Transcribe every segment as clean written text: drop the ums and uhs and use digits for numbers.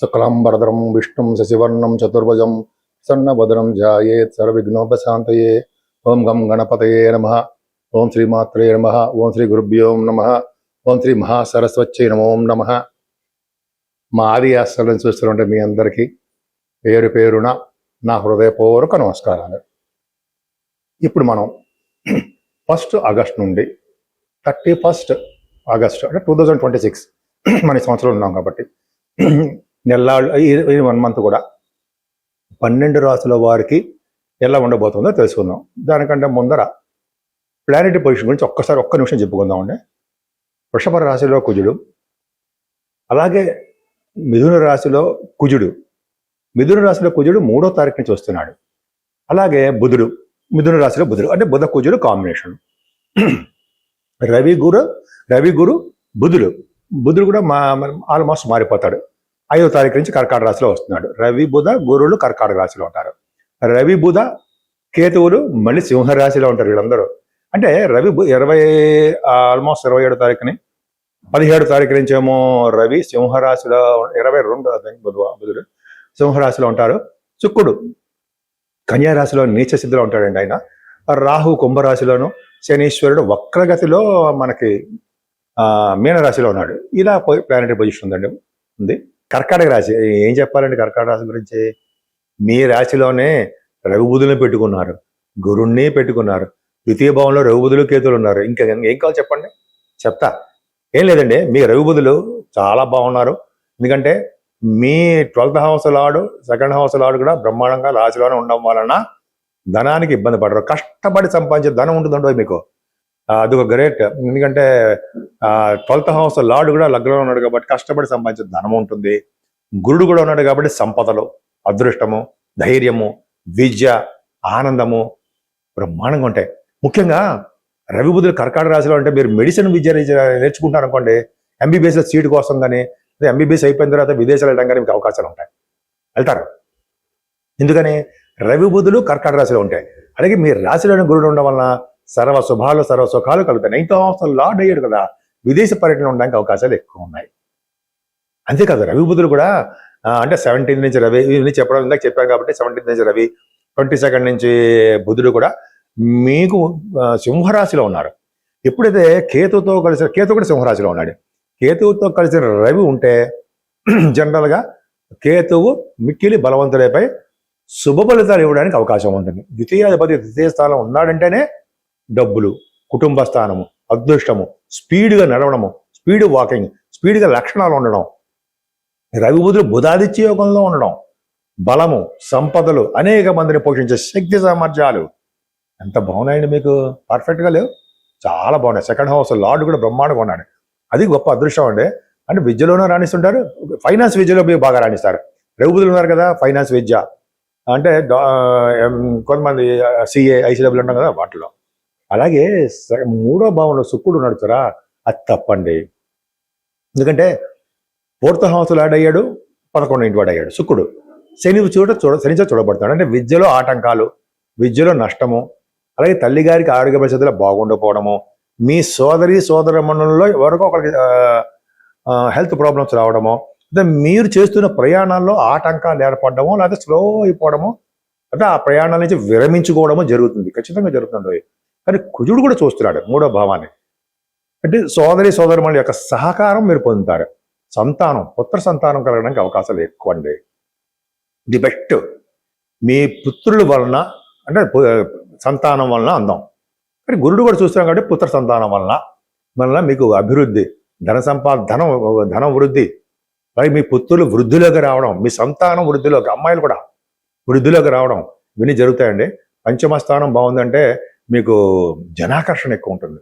శుక్లాంబరధరం విష్ణుం శశివర్ణం చతుర్భుజం సన్నవదనం ధ్యాయేత్ సర్వవిఘ్నోపశాంతయే. ఓం గం గణపతయే నమః. ఓం శ్రీమాత్రే నమః. ఓం శ్రీ గురుభ్యో నమః. ఓం శ్రీ మహాసరస్వత్యై నమో నమః. మా ఆది ఆశ్రమం చూస్తున్నట్టు మీ అందరికీ పేరు పేరున నా హృదయపూర్వక నమస్కారాలు. ఇప్పుడు మనం 1 ఆగస్ట్ నుండి 31 ఆగస్టు అంటే 2026 మన సంవత్సరంలో ఉన్నాం కాబట్టి నెల్లాళ్ళు ఈ 1 మంత్ కూడా 12 రాసుల వారికి ఎలా ఉండబోతుందో తెలుసుకుందాం. దానికంటే ముందర ప్లానెటరీ పొజిషన్ గురించి ఒక్క నిమిషం చెప్పుకుందామండి. వృషభ రాశిలో కుజుడు, అలాగే మిథున రాశిలో కుజుడు. మిథున రాశిలో కుజుడు 3వ తారీఖు నుంచి వస్తున్నాడు. అలాగే బుధుడు మిథున రాశిలో బుధుడు అంటే బుధ కుజుడు కాంబినేషన్. రవి గురు బుధుడు కూడా ఆల్మోస్ట్ మారిపోతాడు. 5వ తారీఖు నుంచి కర్కాటక రాశిలో వస్తున్నాడు. రవి బుధ గురువులు కర్కాటక రాశిలో ఉంటారు. రవి బుధ కేతువులు మళ్ళీ సింహరాశిలో ఉంటారు. వీళ్ళందరూ అంటే రవి ఆల్మోస్ట్ 27వ తారీఖుని 17వ తారీఖు నుంచి ఏమో రవి సింహరాశిలో 22 బుధుడు సింహరాశిలో ఉంటారు. శుక్రుడు కన్యారాశిలో నీచ స్థితిలో ఉంటాడండి ఆయన. రాహు కుంభరాశిలోను, శనీశ్వరుడు వక్రగతిలో మనకి మీనరాశిలో ఉన్నాడు. ఇలా ప్లానెటరీ పొజిషన్ ఉంది. కర్కాటక రాశి ఏం చెప్పాలండి? కర్కాటక రాశి గురించి మీ రాశిలోనే రవి బుధులను పెట్టుకున్నారు, గురుణ్ణి పెట్టుకున్నారు. ద్వితీయ భావంలో రవి బుధులు కేతులు ఉన్నారు. ఇంకా ఏం కావాలి చెప్పండి? చెప్తా. ఏం లేదండి, మీ రవి బుధులు చాలా బాగున్నారు. ఎందుకంటే మీ 12th house lord, 2nd house lord కూడా బ్రహ్మాండంగా రాశిలోనే ఉండడం వలన ధనానికి ఇబ్బంది పడరు. కష్టపడి సంపాదించే ధనం ఉంటుందండి మీకు. అదొక గ్రేట్. ఎందుకంటే 12th హౌస్ లార్డు కూడా లగ్నంలో ఉన్నాడు కాబట్టి కష్టపడి సంపాదించే ధనం ఉంటుంది. గురుడు కూడా ఉన్నాడు కాబట్టి సంపదలు, అదృష్టము, ధైర్యము, విద్య, ఆనందము బ్రహ్మాండంగా ఉంటాయి. ముఖ్యంగా రవి బుధులు కర్కాటక రాశిలో అంటే మీరు మెడిసిన్ విద్య నేర్చుకుంటారు అనుకోండి, ఎంబీబీఎస్ సీట్ కోసం కానీ, ఎంబీబీఎస్ అయిపోయిన తర్వాత విదేశాలు వెళ్ళడం కానీ మీకు అవకాశాలు ఉంటాయి, వెళ్తారు. ఎందుకని? రవి బుధులు కర్కాటక రాశిలో ఉంటాయి. అలాగే మీ రాశిలోని గురుడు ఉండడం వలన సర్వ శుభాలు సర్వ సుఖాలు కలుగుతాయి. 9th హౌస్ లార్డ్ అయ్యాడు కదా, విదేశ పర్యటన ఉండడానికి అవకాశాలు ఎక్కువ ఉన్నాయి. అంతేకాదు రవి బుధులు కూడా అంటే 17th నుంచి రవి చెప్పడం ఇందాక చెప్పాను కాబట్టి 17th నుంచి రవి, 22nd నుంచి బుధుడు కూడా మీకు సింహరాశిలో ఉన్నారు. ఎప్పుడైతే కేతు కూడా సింహరాశిలో ఉన్నాడు. కేతువుతో కలిసిన రవి ఉంటే జనరల్గా కేతువు మిక్కిలి బలవంతుడైపోయి శుభ ఫలితాలు ఇవ్వడానికి అవకాశం ఉంటుంది. ద్వితీయ స్థానం ఉన్నాడంటేనే డబ్బులు, కుటుంబ స్థానము, అదృష్టము, స్పీడ్గా నడవడము, స్పీడ్ వాకింగ్, స్పీడ్గా లక్షణాలు ఉండడం, రవి బుధుడు బుధాదిత్య యోగంలో ఉండడం, బలము, సంపదలు, అనేక మందిని పోషించే శక్తి సామర్థ్యాలు ఎంత బాగున్నాయండి మీకు. పర్ఫెక్ట్గా లేవు, చాలా బాగున్నాయి. 2nd హౌస్ లార్డ్ కూడా బ్రహ్మాండంగా ఉన్నాడు. అది గొప్ప అదృష్టం అండి. అంటే విద్యలోనూ రాణిస్తుంటారు, ఫైనాన్స్ విద్యలో బాగా రాణిస్తారు. రవి బుధులు ఉన్నారు కదా, ఫైనాన్స్ విద్య అంటే కొంతమంది సిఏ, ఐసీడబ్ల్యూ ఉంటాం కదా వాటిలో. అలాగే 3వ భావంలో శుక్రుడు ఉన్నాడు కదా, అది తప్పండి. ఎందుకంటే 4th హౌస్ లార్డ్ అయ్యాడు, 11వ ఇంటి వాడు అయ్యాడు శుక్రుడు. శనితో చూడబడతాడు. అంటే విద్యలో ఆటంకాలు, విద్యలో నష్టము, అలాగే తల్లిగారికి ఆరోగ్య పరిస్థితుల్లో బాగుండకపోవడము, మీ సోదరమణుల్లో ఎవరికో ఒకరికి హెల్త్ ప్రాబ్లమ్స్ రావడము, అంటే మీరు చేస్తున్న ప్రయాణాల్లో ఆటంకాలు ఏర్పడము, లేదా స్లో అయిపోవడము, అంటే ఆ ప్రయాణాల నుంచి విరమించుకోవడము జరుగుతుంది. ఖచ్చితంగా జరుగుతుంది. కానీ కుజుడు కూడా చూస్తున్నాడు 3వ భావాన్ని. అంటే సోదరమణుల యొక్క సహకారం మీరు పొందుతారు. సంతానం, పుత్ర సంతానం కలగడానికి అవకాశాలు ఎక్కువ అండి. The best. మీ పుత్రుల వలన అంటే సంతానం వలన అందం. కానీ గురుడు కూడా చూస్తున్నాం కాబట్టి పుత్ర సంతానం వలన మీకు అభివృద్ధి, ధనం వృద్ధి, అలాగే మీ పుత్రులు వృద్ధిలోకి రావడం, మీ సంతానం వృద్ధిలోకి, అమ్మాయిలు కూడా వృద్ధిలోకి రావడం, ఇవన్నీ జరుగుతాయండి. 5వ స్థానం బాగుందంటే మీకు జనాకర్షణ ఎక్కువ ఉంటుంది,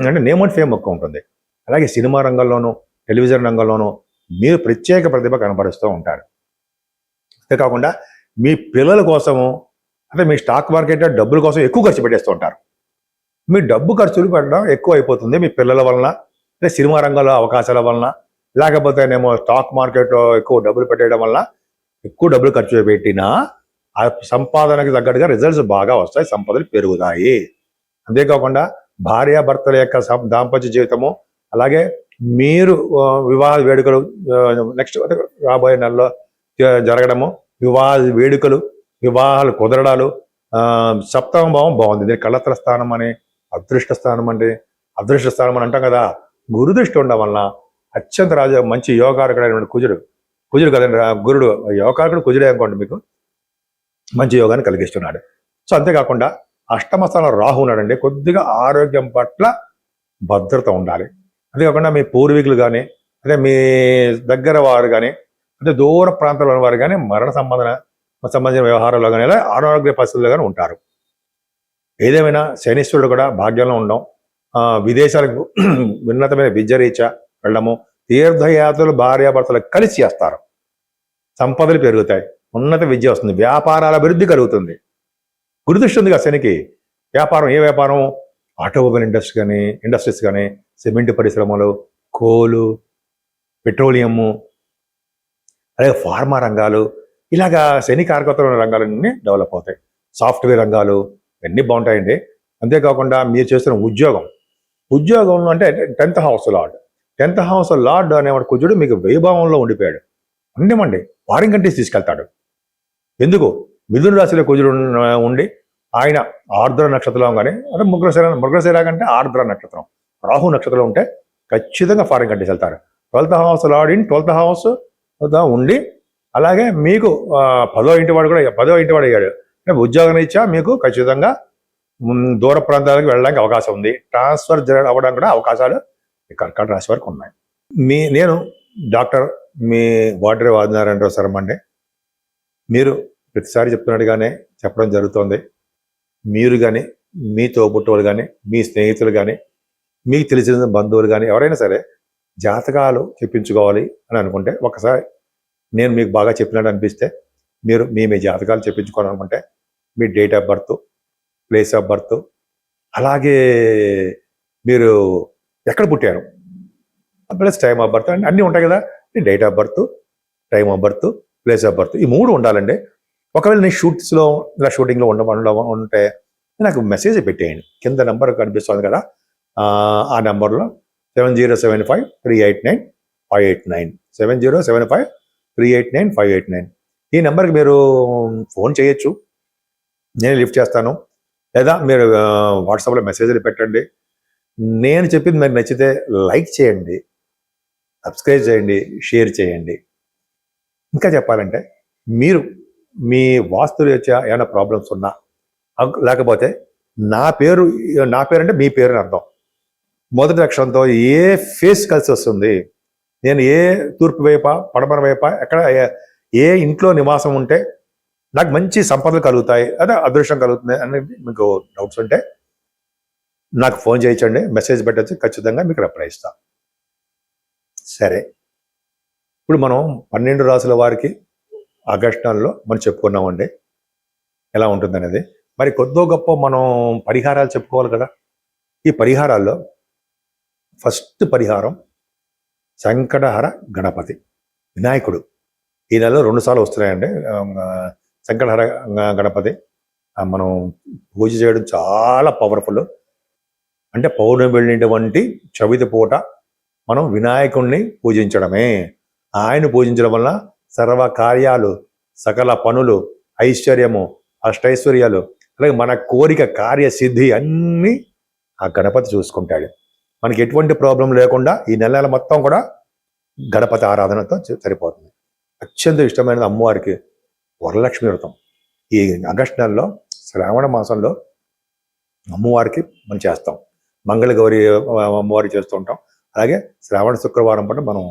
అంటే నేమ్ అండ్ ఫేమ్ ఎక్కువ ఉంటుంది. అలాగే సినిమా రంగంలోనూ, టెలివిజన్ రంగంలోనూ మీరు ప్రత్యేక ప్రతిభ కనబరుస్తూ ఉంటారు. అంతేకాకుండా మీ పిల్లల కోసము, అంటే మీ స్టాక్ మార్కెట్లో డబ్బుల కోసం ఎక్కువ ఖర్చు పెట్టేస్తూ ఉంటారు. మీ డబ్బు ఖర్చులు పెట్టడం ఎక్కువ అయిపోతుంది మీ పిల్లల వలన, అంటే సినిమా రంగంలో అవకాశాల వలన, లేకపోతేనేమో స్టాక్ మార్కెట్లో ఎక్కువ డబ్బులు పెట్టడం వలన ఎక్కువ డబ్బులు ఖర్చు పెట్టినా ఆ సంపాదనకి తగ్గట్టుగా రిజల్ట్స్ బాగా వస్తాయి, సంపదలు పెరుగుతాయి. అంతేకాకుండా భార్యాభర్తల యొక్క దాంపత్య జీవితము, అలాగే మీరు వివాహ వేడుకలు నెక్స్ట్ రాబోయే నెలలో జరగడము, వివాహ వేడుకలు, వివాహాలు కుదరడాలు, సప్తమ భావం బాగుంది. ఇది కళత్ర స్థానం అని, అదృష్ట స్థానం అంటే అదృష్ట స్థానం అని అంటాం కదా. గురుదృష్టి ఉండడం వలన అత్యంత మంచి యోగారకుడైన కుజుడు కదండి, గురుడు యోగారకుడు కుజుడే అనుకోండి, మీకు మంచి యోగాన్ని కలిగిస్తున్నాడు. సో అంతేకాకుండా అష్టమ స్థానంలో రాహు ఉన్నాడండి. కొద్దిగా ఆరోగ్యం పట్ల భద్రత ఉండాలి. అంతేకాకుండా మీ పూర్వీకులు కానీ, అదే మీ దగ్గర వారు కానీ, అంటే దూర ప్రాంతంలో వారు కానీ మరణ సంబంధించిన వ్యవహారాల్లో కానీ ఇలా అనారోగ్య పరిస్థితుల్లో కానీ ఉంటారు. ఏదేమైనా శనీశ్వరుడు కూడా భాగ్యంలో ఉండడం, విదేశాలకు ఉన్నతమైన విద్య రీత్యా వెళ్ళడము, తీర్థయాత్రలు భార్యాభర్తలు కలిసి చేస్తారు, సంపదలు పెరుగుతాయి, ఉన్నత విద్య వస్తుంది, వ్యాపారాల అభివృద్ధి కలుగుతుంది. గురుదృష్టి ఉంది కదా శనికి. వ్యాపారం, ఏ వ్యాపారం? ఆటోమొబైల్ ఇండస్ట్రీస్ కానీ, సిమెంట్ పరిశ్రమలు, కోలు, పెట్రోలియము, అలాగే ఫార్మా రంగాలు, ఇలాగా శని కారకత్వమైన రంగాలన్నీ డెవలప్ అవుతాయి. సాఫ్ట్వేర్ రంగాలు ఇవన్నీ బాగుంటాయండి. అంతేకాకుండా మీరు చేస్తున్న ఉద్యోగంలో అంటే 10th హౌస్ లార్డ్ అనేవాడు కుజుడు మీకు వైభవంలో ఉండిపోయాడు. అండేమండి ఫారిన్ కంట్రీస్ తీసుకెళ్తాడు. ఎందుకు? మిథున రాశిలో కుజుడు ఉండి ఆయన ఆర్ద్ర నక్షత్రం కానీ, అంటే మృగశిర కంటే ఆర్ద్ర నక్షత్రం, రాహు నక్షత్రంలో ఉంటే ఖచ్చితంగా ఫారిన్ కంట్రీస్ వెళ్తారు. 12th house lord in 12th house ఉండి, అలాగే మీకు 10వ ఇంటి వాడు అయ్యాడు. ఉద్యోగం ఇచ్చా మీకు ఖచ్చితంగా దూర ప్రాంతాలకు వెళ్ళడానికి అవకాశం ఉంది. ట్రాన్స్ఫర్ అవ్వడానికి కూడా అవకాశాలు కర్కాటక రాశి వరకు ఉన్నాయి. నేను డాక్టర్ మీ వాడ్రే ఆదినారాయణరావు శర్మ అండి. మీరు ప్రతిసారి చెప్తున్నట్టుగానే చెప్పడం జరుగుతుంది. మీరు కానీ, మీ తోబుట్టువులు కానీ, మీ స్నేహితులు కానీ, మీకు తెలిసిన బంధువులు కానీ ఎవరైనా సరే జాతకాలు చెప్పించుకోవాలి అని అనుకుంటే, ఒకసారి నేను మీకు బాగా చెప్పినట్టు అనిపిస్తే మీరు మీ జాతకాలు చెప్పించుకోవాలనుకుంటే మీ date of birth, place of birth, అలాగే మీరు ఎక్కడ పుట్టారు ప్లస్ టైమ్ ఆఫ్ బర్త్ అన్నీ ఉంటాయి కదా. Date of birth, time of birth, place of birth, ఈ 3 ఉండాలండి. ఒకవేళ నేను షూటింగ్లో ఉంటే నాకు మెసేజ్ పెట్టేయండి. కింద నెంబర్ కనిపిస్తుంది కదా, ఆ నెంబర్లో 7075389589 7075389589 ఈ నెంబర్కి మీరు ఫోన్ చేయొచ్చు, నేను లిఫ్ట్ చేస్తాను. లేదా మీరు వాట్సాప్లో మెసేజ్లు పెట్టండి. నేను చెప్పింది మీకు నచ్చితే లైక్ చేయండి, సబ్స్క్రైబ్ చేయండి, షేర్ చేయండి. ఇంకా చెప్పాలంటే మీరు మీ వాస్తు రీత్యా ఏమైనా ప్రాబ్లమ్స్ ఉన్నా, లేకపోతే నా పేరు అంటే మీ పేరు అని అర్థం, మొదటి అక్షరంతో ఏ ఫేస్ కలిసి వస్తుంది, నేను ఏ తూర్పు వైప, పడమర వైప, ఎక్కడ ఏ ఇంట్లో నివాసం ఉంటే నాకు మంచి సంపదలు కలుగుతాయి, అదే అదృష్టం కలుగుతుంది అనేది మీకు డౌట్స్ ఉంటే నాకు ఫోన్ చేయించండి, మెసేజ్ పెట్టచ్చు, ఖచ్చితంగా మీకు రిప్లై ఇస్తాను. సరే, ఇప్పుడు మనం 12 రాసుల వారికి ఆగస్టు నెలలో మనం చెప్పుకున్నామండి ఎలా ఉంటుంది అనేది. మరి కొద్దో గొప్ప మనం పరిహారాలు చెప్పుకోవాలి కదా. ఈ పరిహారాల్లో ఫస్ట్ పరిహారం సంకటహర గణపతి, వినాయకుడు. ఈ నెలలో 2 సార్లు వస్తున్నాయండి సంకటహర గణపతి. మనం పూజ చేయడం చాలా పవర్ఫుల్. అంటే పౌర్ణమి వెళ్ళినటువంటి చవితి పూట మనం వినాయకుడిని పూజించడమే. ఆయన పూజించడం వల్ల సర్వ కార్యాలు, సకల పనులు, ఐశ్వర్యము, అష్టైశ్వర్యాలు, అలాగే మన కోరిక కార్యసిద్ధి అన్నీ ఆ గణపతి చూసుకుంటాడు. మనకి ఎటువంటి ప్రాబ్లం లేకుండా ఈ నెలల మొత్తం కూడా గణపతి ఆరాధనతో సరిపోతుంది. అత్యంత ఇష్టమైనది అమ్మవారికి వరలక్ష్మి వ్రతం. ఈ ఆగస్టు నెలలో శ్రావణ మాసంలో అమ్మవారికి మనం చేస్తాం. మంగళగౌరి అమ్మవారికి చేస్తూ ఉంటాం. అలాగే శ్రావణ శుక్రవారం పాటు మనం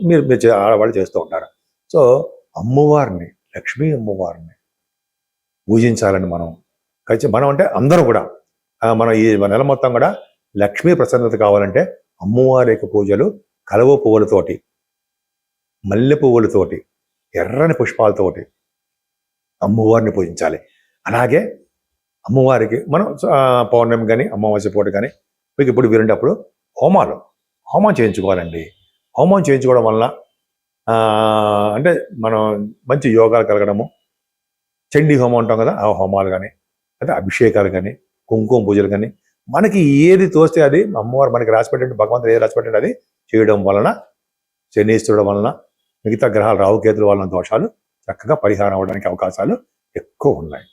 మీరు ఆడవాళ్ళు చేస్తూ ఉంటారు. సో అమ్మవారిని, లక్ష్మీ అమ్మవారిని పూజించాలని మనం అంటే అందరూ కూడా మనం ఈ నెల మొత్తం కూడా లక్ష్మీ ప్రసన్నత కావాలంటే అమ్మవారి యొక్క పూజలు కలువ పువ్వులతోటి, మల్లె పువ్వులతోటి, ఎర్రని పుష్పాలతోటి అమ్మవారిని పూజించాలి. అలాగే అమ్మవారికి మనం పౌర్ణమి కానీ అమావాస్య పూట కానీ మీకు ఇప్పుడు వీరుంటప్పుడు హోమం చేయించుకోవాలండి. హోమం చేయించుకోవడం వలన అంటే మనం మంచి యోగాలు కలగడము, చండీ హోమం అంటాం కదా, ఆ హోమాలు కానీ, అంటే అభిషేకాలు కానీ, కుంకుమ పూజలు కానీ, మనకి ఏది తోస్తే అది అమ్మవారు మనకి రాసిపెట్టండి, భగవంతుడు ఏది రాసిపెట్టండి అది చేయడం వలన శనీశ్వరుడు వలన మిగతా గ్రహాలు రాహుకేతుల వలన దోషాలు చక్కగా పరిహారం అవడానికి అవకాశాలు ఎక్కువ ఉన్నాయి.